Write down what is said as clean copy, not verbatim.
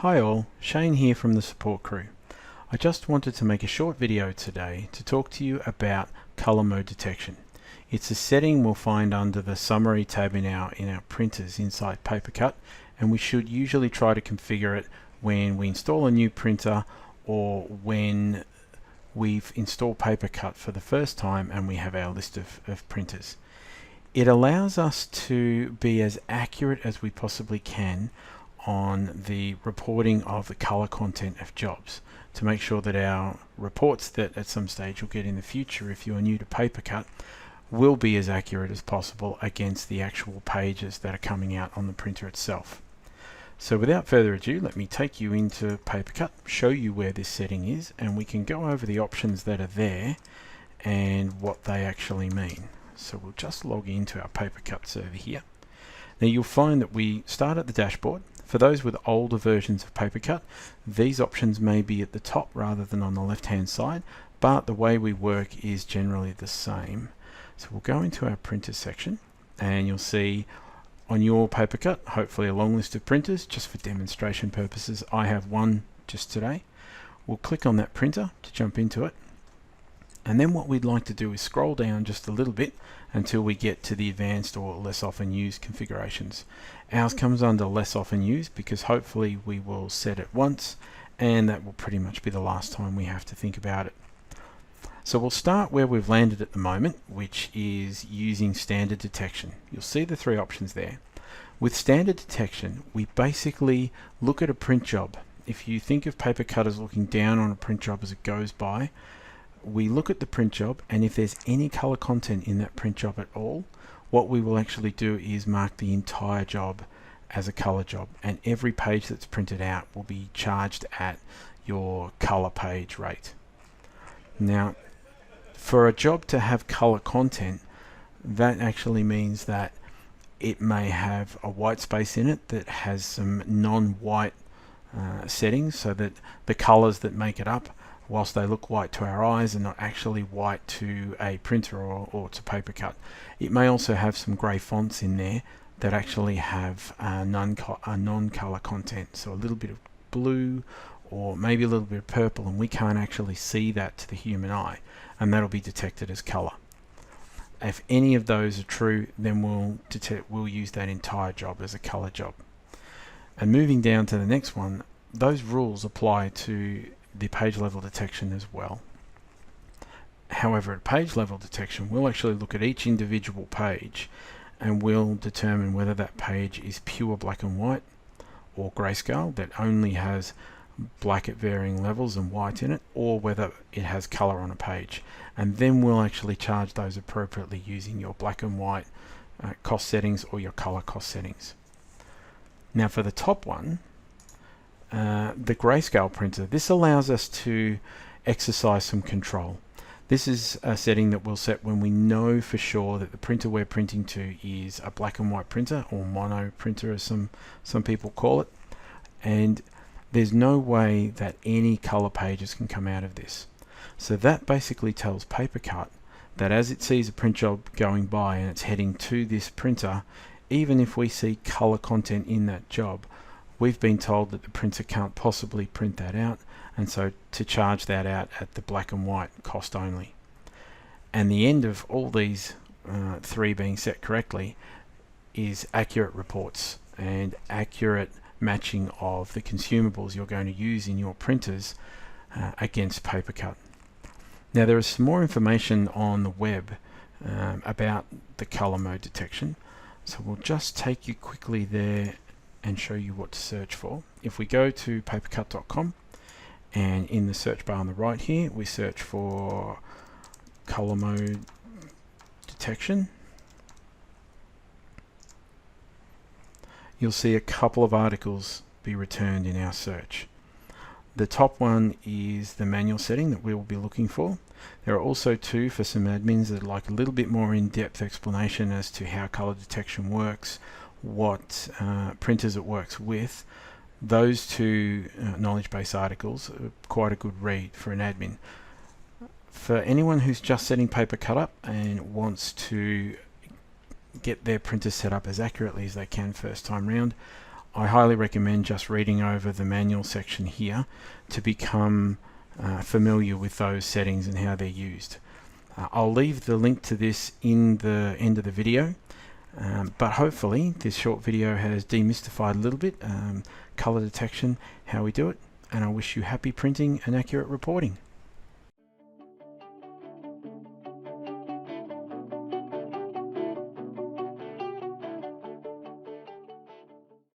Hi all, Shane here from the support crew. I just wanted to make a short video today to talk to you about color mode detection. It's a setting we'll find under the summary tab in our printers inside PaperCut, and we should usually try to configure it when we install a new printer or when we've installed PaperCut for the first time and we have our list of printers. It allows us to be as accurate as we possibly can on the reporting of the color content of jobs to make sure that our reports that at some stage you'll get in the future if you are new to PaperCut will be as accurate as possible against the actual pages that are coming out on the printer itself. So without further ado, let me take you into PaperCut, show you where this setting is, and we can go over the options that are there and what they actually mean. So we'll just log into our PaperCut server here. Now you'll find that we start at the dashboard. For those with older versions of PaperCut, these options may be at the top rather than on the left hand side, but the way we work is generally the same. So we'll go into our printer section and you'll see on your PaperCut hopefully a long list of printers. Just for demonstration purposes, I have one just today. We'll click on that printer to jump into it, and then what we'd like to do is scroll down just a little bit until we get to the advanced or less often used configurations. Ours comes under less often used because hopefully we will set it once and that will pretty much be the last time we have to think about it. So we'll start where we've landed at the moment, which is using standard detection. You'll see the three options there. With standard detection, we basically look at a print job. If you think of PaperCut as looking down on a print job as it goes by, we look at the print job, and if there's any color content in that print job at all, what we will actually do is mark the entire job as a color job, and every page that's printed out will be charged at your color page rate. Now, for a job to have color content, that actually means that it may have a white space in it that has some non-white settings, so that the colors that make it up, whilst they look white to our eyes, are not actually white to a printer or to PaperCut. It may also have some grey fonts in there that actually have non-color content, so a little bit of blue or maybe a little bit of purple, and we can't actually see that to the human eye, and that'll be detected as color. If any of those are true, then we'll use that entire job as a color job. And moving down to the next one, those rules apply to the page level detection as well. However, at page level detection, we'll actually look at each individual page and we'll determine whether that page is pure black and white or grayscale that only has black at varying levels and white in it, or whether it has color on a page, and then we'll actually charge those appropriately using your black and white cost settings or your color cost settings. Now for the top one, the grayscale printer, this allows us to exercise some control. This is a setting that we'll set when we know for sure that the printer we're printing to is a black and white printer, or mono printer as some people call it, and there's no way that any color pages can come out of this. So that basically tells PaperCut that as it sees a print job going by and it's heading to this printer, even if we see color content in that job, we've been told that the printer can't possibly print that out, and so to charge that out at the black and white cost only. And the end of all these three being set correctly is accurate reports and accurate matching of the consumables you're going to use in your printers against PaperCut. Now there is some more information on the web about the color mode detection, so we'll just take you quickly there and show you what to search for. If we go to papercut.com and in the search bar on the right here we search for color mode detection, you'll see a couple of articles be returned in our search. The top one is the manual setting that we will be looking for. There are also two for some admins that like a little bit more in-depth explanation as to how color detection works, what printers it works with. Those two knowledge base articles are quite a good read for an admin. For anyone who's just setting PaperCut up and wants to get their printer set up as accurately as they can first time round, I highly recommend just reading over the manual section here to become familiar with those settings and how they're used. I'll leave the link to this in the end of the video, but hopefully this short video has demystified a little bit color detection, how we do it, and I wish you happy printing and accurate reporting.